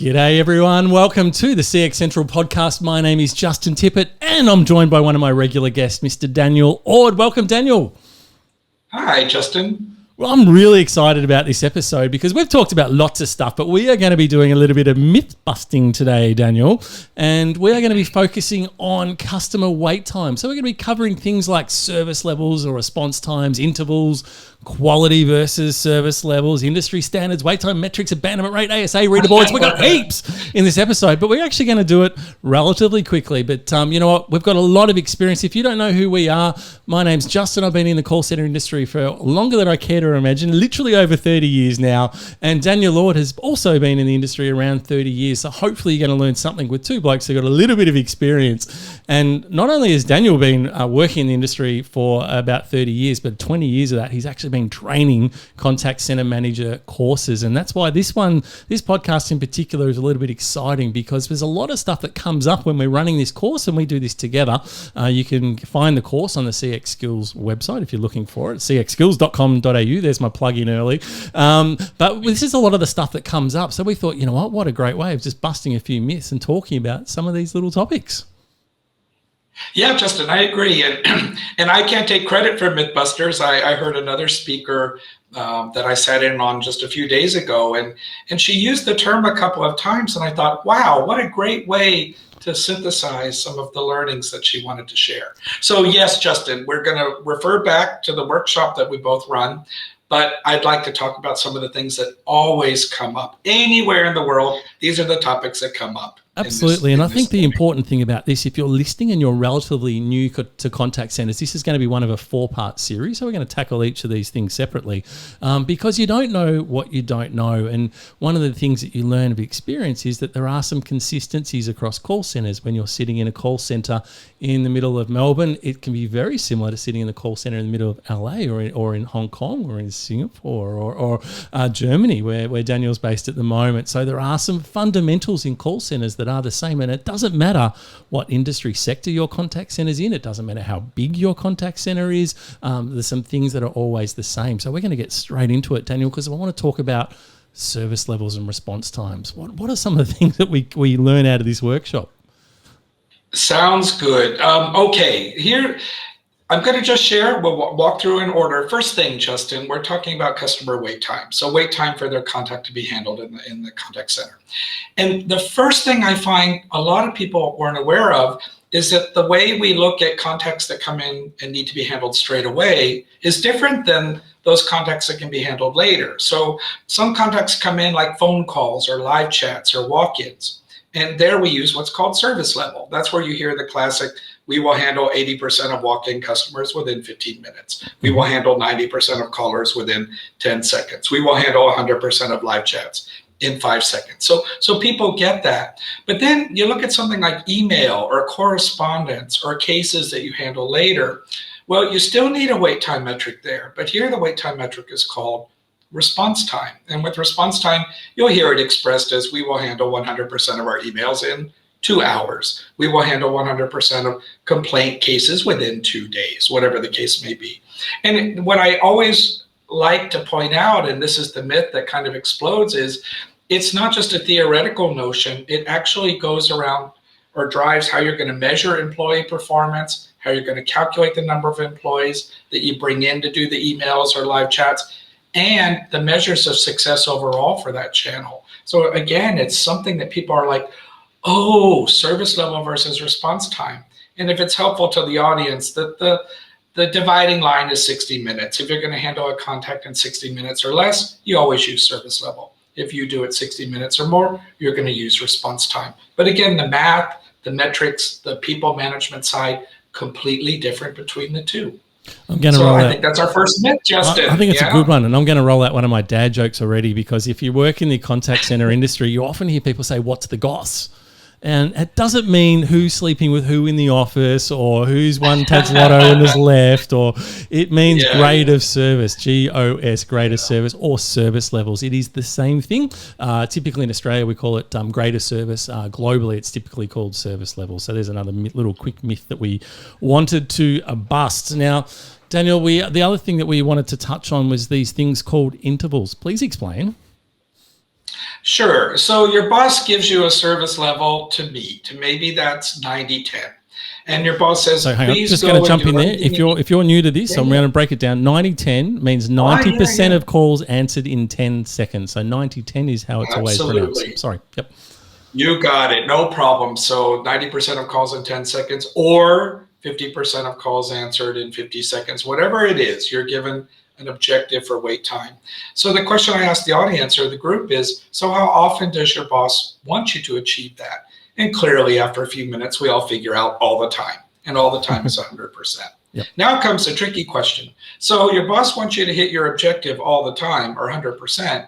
G'day everyone, welcome to the CX Central podcast. My name is Justin Tippett and I'm joined by one of my regular guests, Mr. Daniel Ord. Welcome, Daniel. Hi, Justin. Well, I'm really excited about this episode because we've talked about lots of stuff, but we are going to be doing a little bit of myth busting today, Daniel, and we are going to be focusing on customer wait time. So we're going to be covering things like service levels or response times, intervals, quality versus service levels, industry standards, wait time metrics, abandonment rate, ASA, reader boards. We've got heaps in this episode, but we're actually going to do it relatively quickly. But you know what? We've got a lot of experience. If you don't know who we are, my name's Justin. I've been in the call center industry for longer than I care to imagine, literally over 30 years now. And Daniel Ord has also been in the industry around 30 years. So hopefully you're going to learn something with two blokes who got a little bit of experience. And not only has Daniel been working in the industry for about 30 years, but 20 years of that, he's actually been training contact center manager courses. And that's why this podcast in particular is a little bit exciting, because there's a lot of stuff that comes up when we're running this course and we do this together. You can find the course on the CX Skills website if you're looking for it, cxskills.com.au. There's my plug in early. But this is a lot of the stuff that comes up. So we thought, you know what a great way of just busting a few myths and talking about some of these little topics. Yeah, Justin, I agree. And I can't take credit for Mythbusters. I heard another speaker that I sat in on just a few days ago, and she used the term a couple of times, and I thought, wow, what a great way to synthesize some of the learnings that she wanted to share. So yes, Justin, we're going to refer back to the workshop that we both run, but I'd like to talk about some of the things that always come up. Anywhere in the world, these are the topics that come up. Absolutely. And I think the important thing about this, if you're listening and you're relatively new to contact centers, this is going to be one of a 4-part series. So we're going to tackle each of these things separately because you don't know what you don't know. And one of the things that you learn of experience is that there are some consistencies across call centers. When you're sitting in a call center in the middle of Melbourne, it can be very similar to sitting in the call center in the middle of LA or in Hong Kong or in Singapore or Germany, where Daniel's based at the moment. So there are some fundamentals in call centers that are the same, and it doesn't matter what industry sector your contact center's in. It doesn't matter how big your contact center is. There's some things that are always the same. So we're going to get straight into it, Daniel, because I want to talk about service levels and response times. What are some of the things that we learn out of this workshop? Sounds good. Okay, here I'm going to just share. We'll walk through in order. First thing, Justin, we're talking about customer wait time. So wait time for their contact to be handled in the contact center. And the first thing I find a lot of people weren't aware of is that the way we look at contacts that come in and need to be handled straight away is different than those contacts that can be handled later. So some contacts come in like phone calls or live chats or walk-ins. And there we use what's called service level. That's where you hear the classic, we will handle 80% of walk-in customers within 15 minutes. We will handle 90% of callers within 10 seconds. We will handle 100% of live chats in 5 seconds. So people get that. But then you look at something like email or correspondence or cases that you handle later. Well, you still need a wait time metric there. But here the wait time metric is called response time. And with response time, you'll hear it expressed as we will handle 100% of our emails in 2 hours. We will handle 100% of complaint cases within 2 days, whatever the case may be. And what I always like to point out, and this is the myth that kind of explodes, is it's not just a theoretical notion. It actually goes around or drives how you're going to measure employee performance, how you're going to calculate the number of employees that you bring in to do the emails or live chats, and the measures of success overall for that channel. So again, it's something that people are like, oh, service level versus response time. And if it's helpful to the audience, that the dividing line is 60 minutes. If you're going to handle a contact in 60 minutes or less, you always use service level. If you do it 60 minutes or more, you're going to use response time. But again, the math, the metrics, the people management side, completely different between the two. I think that's our first myth, Justin. I think it's a good one, and I'm going to roll out one of my dad jokes already, because if you work in the contact center industry, you often hear people say, what's the goss? And it doesn't mean who's sleeping with who in the office or who's won Tad's Lotto and has left, or it means grade of service, GOS, grade of service, or service levels. It is the same thing. Typically in Australia, we call it grade of service. Globally, it's typically called service levels. So there's another little quick myth that we wanted to bust. Now, Daniel, the other thing that we wanted to touch on was these things called intervals. Please explain. Sure. So your boss gives you a service level to meet. Maybe that's 90-10. And your boss says, So hang on, please just go going to and jump do in there. everything If you're new to this, Yeah, I'm yeah. going to break it down. 90-10 means 90% yeah. of calls answered in 10 seconds. So 90-10 is how it's always Absolutely. pronounced. Sorry. Yep. You got it. No problem. So 90% of calls in 10 seconds or 50% of calls answered in 50 seconds. Whatever it is, you're given an objective for wait time. So the question I ask the audience or the group is, so how often does your boss want you to achieve that? And clearly after a few minutes, we all figure out all the time. And all the time is 100%. Yep. Now comes the tricky question. So your boss wants you to hit your objective all the time or 100%.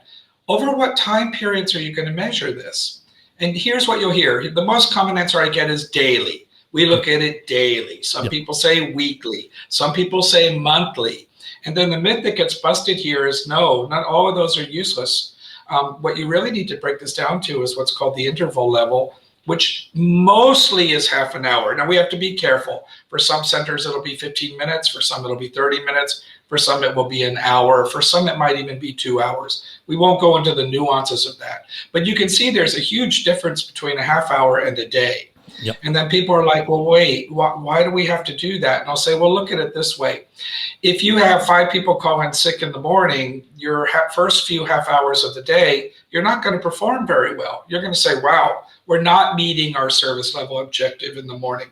Over what time periods are you going to measure this? And here's what you'll hear. The most common answer I get is daily. We look at it daily. Some people say weekly. Some people say monthly. And then the myth that gets busted here is no, not all of those are useless. What you really need to break this down to is what's called the interval level, which mostly is half an hour. Now we have to be careful. For some centers, it'll be 15 minutes. For some, it'll be 30 minutes. For some, it will be an hour. For some, it might even be 2 hours. We won't go into the nuances of that. But you can see there's a huge difference between a half hour and a day. Yep. And then people are like, well, wait, why do we have to do that? And I'll say, well, look at it this way. If you have 5 people call in sick in the morning, your first few half hours of the day, you're not going to perform very well. You're going to say, wow, we're not meeting our service level objective in the morning.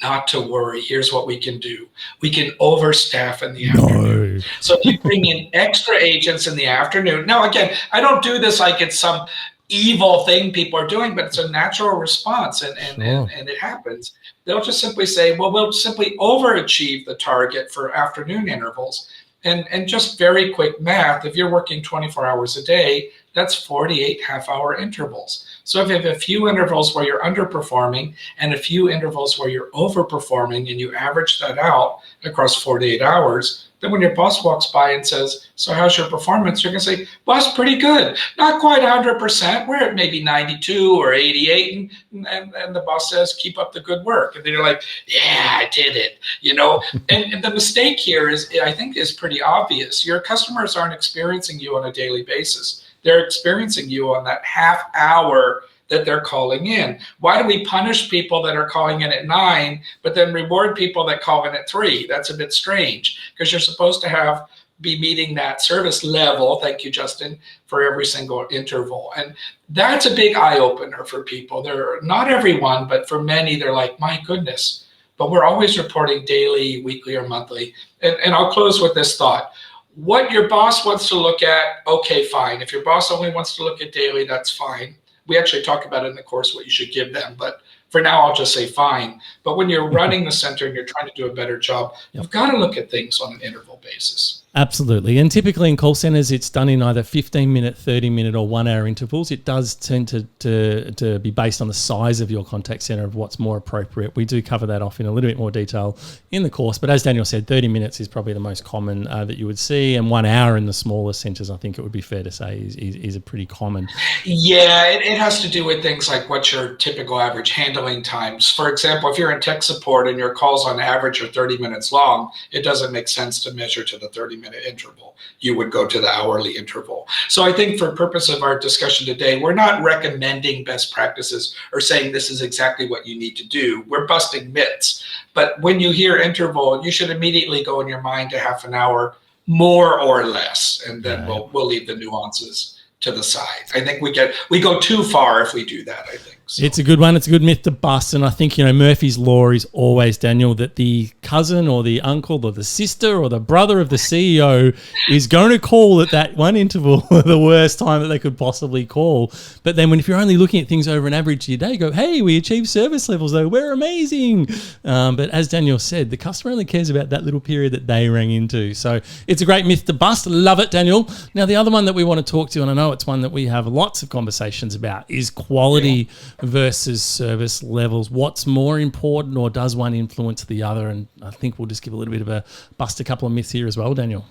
Not to worry. Here's what we can do. We can overstaff in the afternoon. So if you bring in extra agents in the afternoon. Now, again, I don't do this like it's some evil thing people are doing, but it's a natural response and it happens. They'll just simply say, well, we'll simply overachieve the target for afternoon intervals. And just very quick math, if you're working 24 hours a day, that's 48 half-hour intervals. So if you have a few intervals where you're underperforming and a few intervals where you're overperforming and you average that out across 48 hours, then when your boss walks by and says, so how's your performance? You're going to say, boss, pretty good. Not quite 100%. We're at maybe 92 or 88. And the boss says, keep up the good work. And then you're like, yeah, I did it. You know, and the mistake here is, I think, is pretty obvious. Your customers aren't experiencing you on a daily basis. They're experiencing you on that half hour that they're calling in. Why do we punish people that are calling in at 9, but then reward people that call in at 3? That's a bit strange, because you're supposed to be meeting that service level, thank you, Justin, for every single interval. And that's a big eye opener for people. They're not everyone, but for many, they're like, my goodness, but we're always reporting daily, weekly, or monthly. And I'll close with this thought. What your boss wants to look at, okay, fine. If your boss only wants to look at daily, that's fine. We actually talk about it in the course what you should give them, but for now I'll just say fine. But when you're running the center and you're trying to do a better job, you've got to look at things on an interval basis. Absolutely. And typically in call centers, it's done in either 15-minute, 30-minute or 1-hour intervals. It does tend to be based on the size of your contact center of what's more appropriate. We do cover that off in a little bit more detail in the course. But as Daniel said, 30 minutes is probably the most common that you would see. And 1 hour in the smaller centers, I think it would be fair to say, is a pretty common. Yeah, it has to do with things like what's your typical average handling times. For example, if you're in tech support and your calls on average are 30 minutes long, it doesn't make sense to measure to the 30-minute interval. You would go to the hourly interval. So I think for purpose of our discussion today, we're not recommending best practices or saying this is exactly what you need to do. We're busting myths. But when you hear interval, you should immediately go in your mind to half an hour, more or less, and then we'll leave the nuances to the side. I think we go too far if we do that, I think. So. It's a good one. It's a good myth to bust. And I think, Murphy's Law is always, Daniel, that the cousin or the uncle or the sister or the brother of the CEO is going to call at that one interval the worst time that they could possibly call. But then if you're only looking at things over an average of your day, go, hey, we achieved service levels though. We're amazing. But as Daniel said, the customer only cares about that little period that they rang into. So it's a great myth to bust. Love it, Daniel. Now, the other one that we want to talk to, and I know it's one that we have lots of conversations about, is quality versus service levels. What's more important, or does one influence the other? And I think we'll just give a little bit of a bust a couple of myths here as well, Daniel.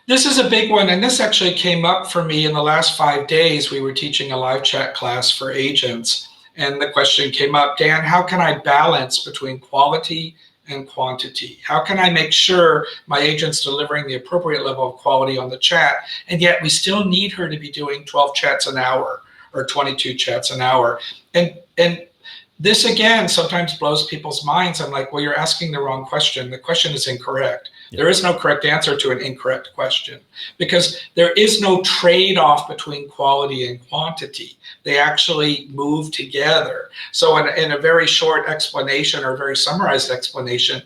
This is a big one, and this actually came up for me in the last 5 days. We were teaching a live chat class for agents, and the question came up, Dan, how can I balance between quality and quantity? How can I make sure my agent's delivering the appropriate level of quality on the chat, and yet we still need her to be doing 12 chats an hour or 22 chats an hour? And this, again, sometimes blows people's minds. I'm like, well, you're asking the wrong question. The question is incorrect. There is no correct answer to an incorrect question, because there is no trade-off between quality and quantity. They actually move together. So in a very short explanation or very summarized explanation,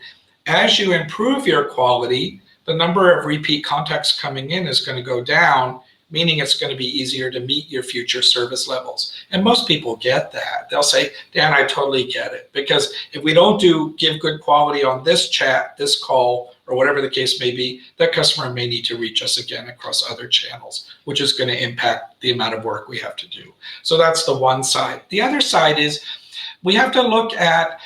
as you improve your quality, the number of repeat contacts coming in is going to go down, meaning it's going to be easier to meet your future service levels. And most people get that. They'll say, Dan, I totally get it. Because if we don't give good quality on this chat, this call, or whatever the case may be, that customer may need to reach us again across other channels, which is going to impact the amount of work we have to do. So that's the one side. The other side is we have to look at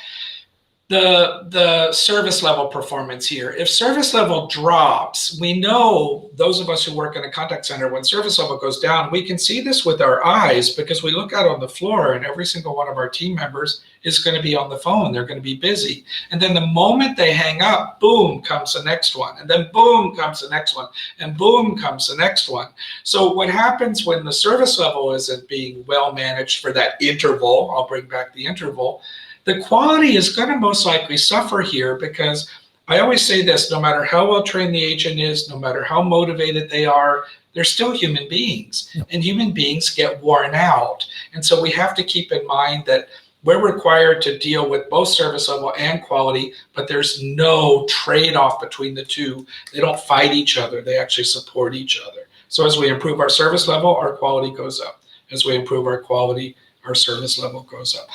the service level performance here. If service level drops, we know, those of us who work in a contact center, when service level goes down, we can see this with our eyes, because we look out on the floor and every single one of our team members is going to be on the phone. They're going to be busy. And then the moment they hang up, boom, comes the next one. And then boom, comes the next one. And boom, comes the next one. So what happens when the service level isn't being well managed for that interval, I'll bring back the interval, the quality is going to most likely suffer here, because I always say this, no matter how well trained the agent is, no matter how motivated they are, they're still human beings. Yep. And human beings get worn out. And so we have to keep in mind that we're required to deal with both service level and quality, but there's no trade-off between the two. They don't fight each other. They actually support each other. So as we improve our service level, our quality goes up. As we improve our quality, our service level goes up.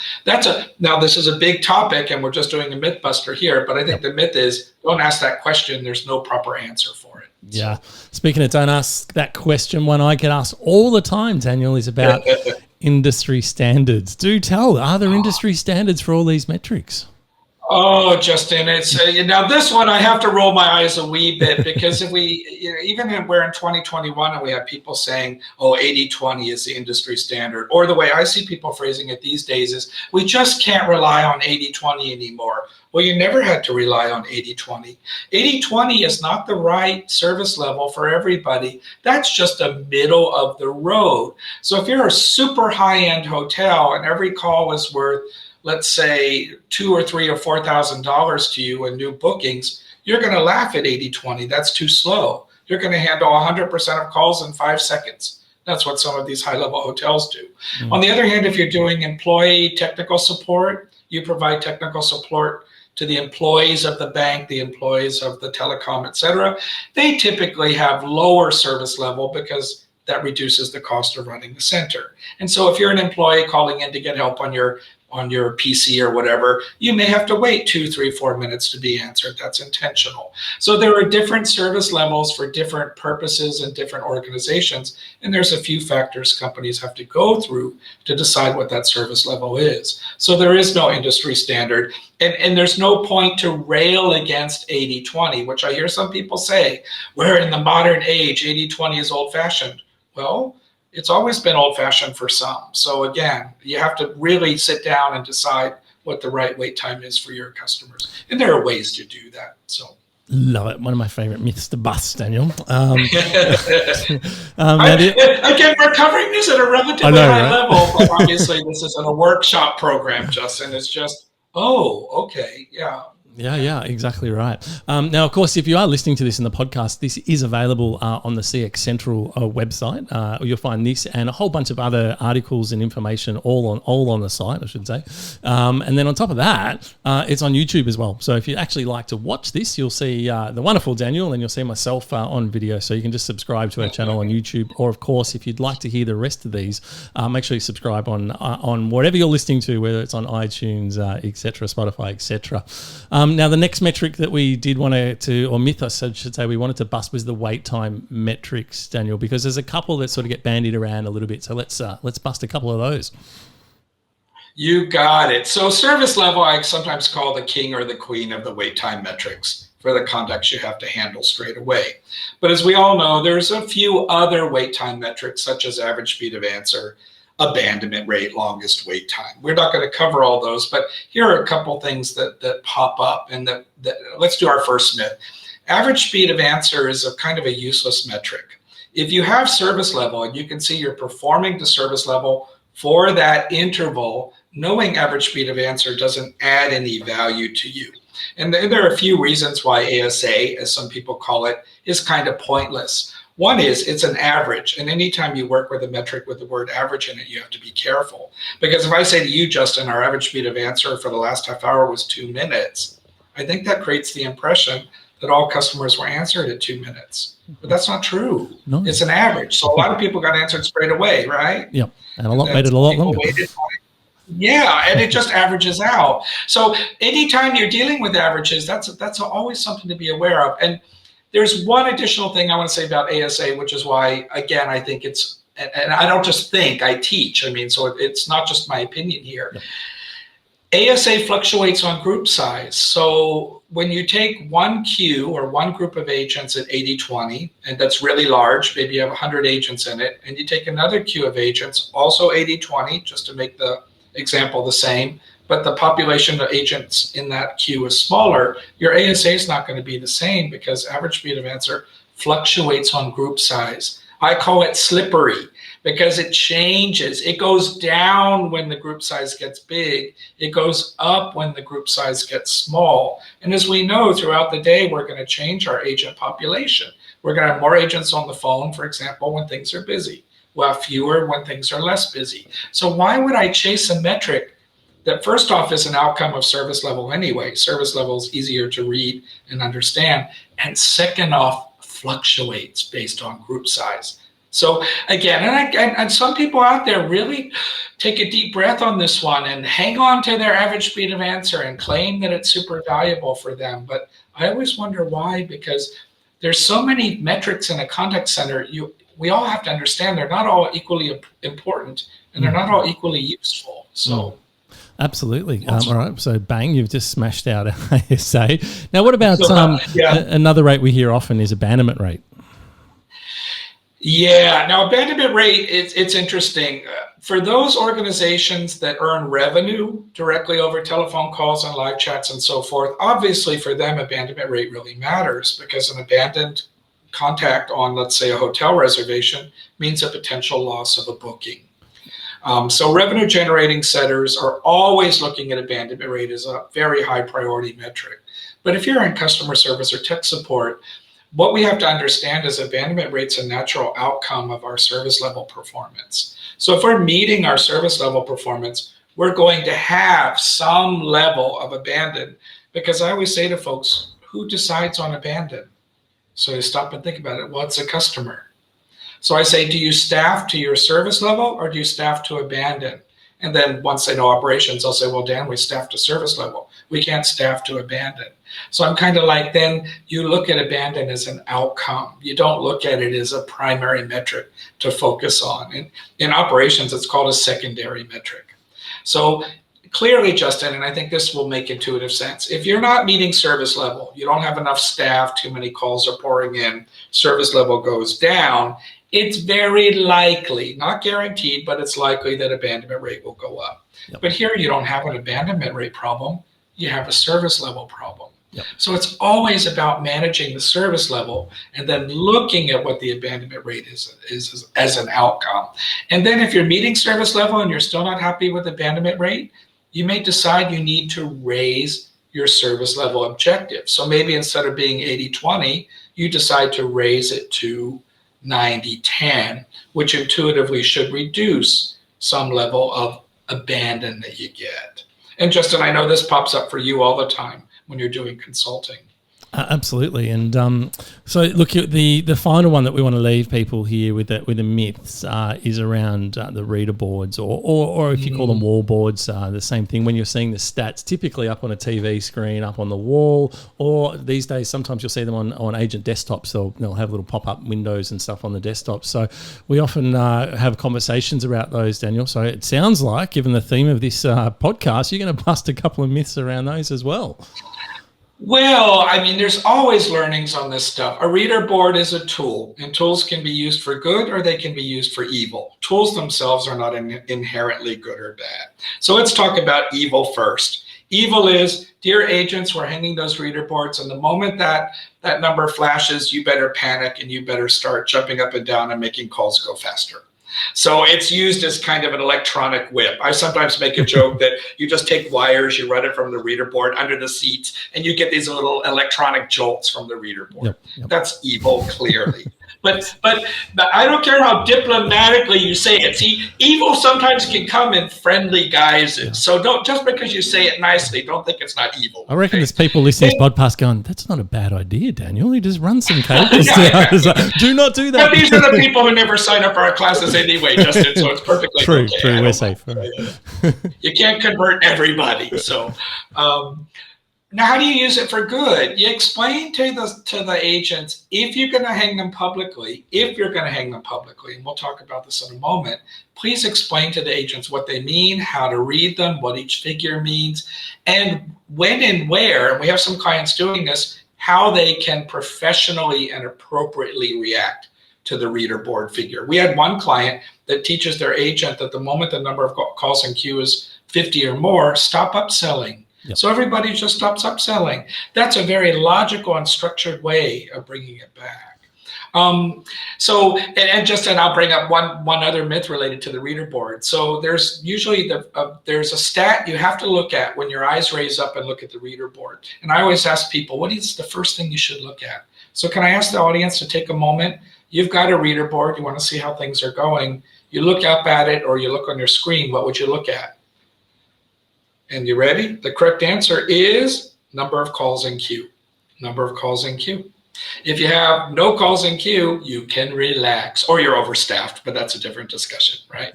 Now this is a big topic, and we're just doing a Mythbuster here, but I think the myth is, don't ask that question. There's no proper answer for it. Yeah. Speaking of don't ask that question, one I get asked all the time, Daniel, is about industry standards. Do tell, are there industry standards for all these metrics? Oh, Justin, it's now this one I have to roll my eyes a wee bit, because if we, even if we're in 2021 and we have people saying, oh, 80-20 is the industry standard, or the way I see people phrasing it these days is, we just can't rely on 80-20 anymore. Well, you never had to rely on 80-20. 80-20 is not the right service level for everybody. That's just a middle of the road. So if you're a super high-end hotel and every call is worth, let's say, $2,000 or $3,000 or $4,000 to you in new bookings, you're going to laugh at 80-20. That's too slow. You're going to handle 100% of calls in 5 seconds. That's what some of these high-level hotels do. On the other hand, if you're doing employee technical support, you provide technical support to the employees of the bank, the employees of the telecom, et cetera. They typically have lower service level, because that reduces the cost of running the center. And so if you're an employee calling in to get help on your PC or whatever, you may have to wait 2, 3, 4 minutes to be answered. That's intentional. So there are different service levels for different purposes and different organizations. And there's a few factors companies have to go through to decide what that service level is. So there is no industry standard. And there's no point to rail against 80-20, which I hear some people say, we're in the modern age, 80-20 is old fashioned. Well, it's always been old-fashioned for some. So again, you have to really sit down and decide what the right wait time is for your customers. And there are ways to do that. So love it. One of my favorite myths to bust, Daniel. Again, we're covering this at a relatively high level, but obviously this isn't a workshop program, Justin. It's just, oh, okay, yeah. Yeah, exactly right. Now, of course, if you are listening to this in the podcast, this is available on the CX Central website. You'll find this and a whole bunch of other articles and information all on the site, I should say. And then on top of that, it's on YouTube as well. So if you actually like to watch this, you'll see the wonderful Daniel, and you'll see myself on video. So you can just subscribe to our channel on YouTube. Or, of course, if you'd like to hear the rest of these, make sure you subscribe on whatever you're listening to, whether it's on iTunes, etc., Spotify, etc. Now, the next metric that we did want or myth, I should say, we wanted to bust was the wait time metrics, Daniel, because there's a couple that sort of get bandied around a little bit. So let's bust a couple of those. You got it. So service level, I sometimes call the king or the queen of the wait time metrics for the contacts you have to handle straight away. But as we all know, there's a few other wait time metrics, such as average speed of answer, abandonment rate, longest wait time. We're not going to cover all those, but here are a couple things that pop up. And that let's do our first myth. Average speed of answer is a kind of a useless metric. If you have service level and you can see you're performing to service level for that interval, knowing average speed of answer doesn't add any value to you. And there are a few reasons why ASA, as some people call it, is kind of pointless. One is it's an average. And anytime you work with a metric with the word average in it, you have to be careful. Because if I say to you, Justin, our average speed of answer for the last half hour was 2 minutes, I think that creates the impression that all customers were answered at 2 minutes. But that's not true. No. It's an average. So a lot of people got answered straight away, right? Yep. And made it a lot longer. Yeah, and it just averages out. So anytime you're dealing with averages, that's always something to be aware of. And there's one additional thing I want to say about ASA, which is why, again, I think it's, and I don't just think, I teach. I mean, so it's not just my opinion here. Yeah. ASA fluctuates on group size. So when you take one queue or one group of agents at 80-20, and that's really large, maybe you have 100 agents in it, and you take another queue of agents, also 80-20, just to make the example the same, but the population of agents in that queue is smaller, your ASA is not going to be the same because average speed of answer fluctuates on group size. I call it slippery because it changes. It goes down when the group size gets big. It goes up when the group size gets small. And as we know, throughout the day, we're going to change our agent population. We're going to have more agents on the phone, for example, when things are busy. We'll have fewer when things are less busy. So why would I chase a metric that first off is an outcome of service level anyway? Service level is easier to read and understand. And second off, fluctuates based on group size. So again, and some people out there really take a deep breath on this one and hang on to their average speed of answer and claim that it's super valuable for them. But I always wonder why, because there's so many metrics in a contact center. We all have to understand they're not all equally important and they're not all equally useful. So. Absolutely. All right. So bang, you've just smashed out ASA. Now, what about another rate we hear often is abandonment rate? Yeah. Now, abandonment rate, it's interesting. For those organizations that earn revenue directly over telephone calls and live chats and so forth, obviously for them, abandonment rate really matters because an abandoned contact on, let's say, a hotel reservation means a potential loss of a booking. So revenue generating setters are always looking at abandonment rate as a very high priority metric. But if you're in customer service or tech support, what we have to understand is abandonment rate's a natural outcome of our service level performance. So if we're meeting our service level performance, we're going to have some level of abandon, because I always say to folks, who decides on abandon? So you stop and think about it. Well, it's a customer. So I say, do you staff to your service level or do you staff to abandon? And then once they know operations, I'll say, well, Dan, we staff to service level. We can't staff to abandon. So I'm kind of like, then you look at abandon as an outcome. You don't look at it as a primary metric to focus on. And in operations, it's called a secondary metric. So clearly, Justin, and I think this will make intuitive sense, if you're not meeting service level, you don't have enough staff, too many calls are pouring in, service level goes down, it's very likely, not guaranteed, but it's likely that abandonment rate will go up. Yep. But here you don't have an abandonment rate problem, you have a service level problem. Yep. So it's always about managing the service level and then looking at what the abandonment rate is as an outcome. And then if you're meeting service level and you're still not happy with abandonment rate, you may decide you need to raise your service level objective. So maybe instead of being 80-20, you decide to raise it to 90-10, which intuitively should reduce some level of abandon that you get. And Justin, I know this pops up for you all the time when you're doing consulting. Absolutely. And so look, the final one that we want to leave people here with the myths is around the reader boards or if you call them wall boards, the same thing. When you're seeing the stats typically up on a TV screen, up on the wall, or these days sometimes you'll see them on agent desktops. They'll have little pop-up windows and stuff on the desktop. So we often have conversations about those, Daniel. So it sounds like, given the theme of this podcast, you're going to bust a couple of myths around those as well. Well, I mean, there's always learnings on this stuff. A reader board is a tool, and tools can be used for good or they can be used for evil. Tools themselves are not inherently good or bad. So let's talk about evil first. Evil is, dear agents, we're hanging those reader boards, and the moment that number flashes, you better panic and you better start jumping up and down and making calls go faster. So it's used as kind of an electronic whip. I sometimes make a joke that you just take wires, you run it from the reader board under the seats, and you get these little electronic jolts from the reader board. Yep. That's evil, clearly. But I don't care how diplomatically you say it. See, evil sometimes can come in friendly guises. Yeah. So don't, just because you say it nicely, don't think it's not evil. I reckon there's people listening to this podcast going, that's not a bad idea, Daniel. You just run some cables. Like, do not do that. But these are the people who never sign up for our classes anyway, Justin, so it's perfectly true. okay. True, we're safe. You can't convert everybody. So now, how do you use it for good? You explain to the agents, if you're going to hang them publicly, and we'll talk about this in a moment, please explain to the agents what they mean, how to read them, what each figure means, and when and where, and we have some clients doing this, how they can professionally and appropriately react to the reader board figure. We had one client that teaches their agent that the moment the number of calls in queue is 50 or more, stop upselling. Yep. So everybody just stops upselling. That's a very logical and structured way of bringing it back. And I'll bring up one other myth related to the reader board. So there's usually there's a stat you have to look at when your eyes raise up and look at the reader board. And I always ask people, what is the first thing you should look at? So can I ask the audience to take a moment? You've got a reader board. You want to see how things are going. You look up at it or you look on your screen. What would you look at? And you ready? The correct answer is number of calls in queue. Number of calls in queue. If you have no calls in queue, you can relax, or you're overstaffed, but that's a different discussion, right?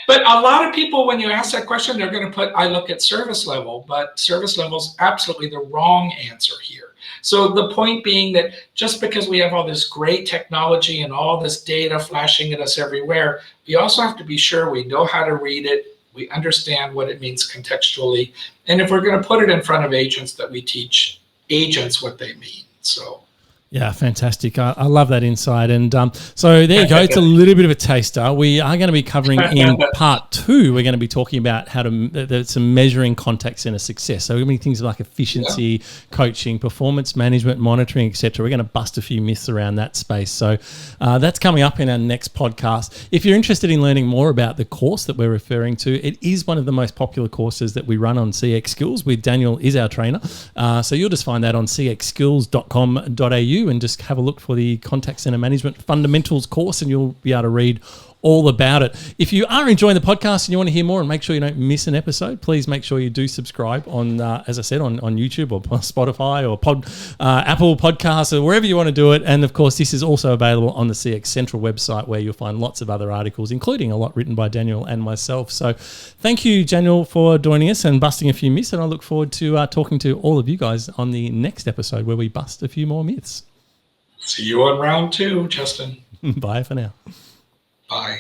But a lot of people, when you ask that question, they're going to put, I look at service level, but service level is absolutely the wrong answer here. So the point being that just because we have all this great technology and all this data flashing at us everywhere, we also have to be sure we know how to read it. We understand what it means contextually. And if we're going to put it in front of agents, that we teach agents what they mean. So. Yeah, fantastic. I love that insight. And so there you go. It's a little bit of a taster. We are going to be covering in part 2. We're going to be talking about how to some measuring contact center success. So we're going to be things like efficiency, coaching, performance management, monitoring, etc. We're going to bust a few myths around that space. So that's coming up in our next podcast. If you're interested in learning more about the course that we're referring to, it is one of the most popular courses that we run on CX Skills. With Daniel is our trainer. So you'll just find that on cxskills.com.au. and just have a look for the Contact Center Management Fundamentals course and you'll be able to read all about it. If you are enjoying the podcast and you want to hear more and make sure you don't miss an episode, please make sure you do subscribe on, as I said, on YouTube or Spotify or Apple Podcasts or wherever you want to do it. And of course, this is also available on the CX Central website where you'll find lots of other articles, including a lot written by Daniel and myself. So thank you, Daniel, for joining us and busting a few myths. And I look forward to talking to all of you guys on the next episode where we bust a few more myths. See you on round 2, Justin. Bye for now. Bye.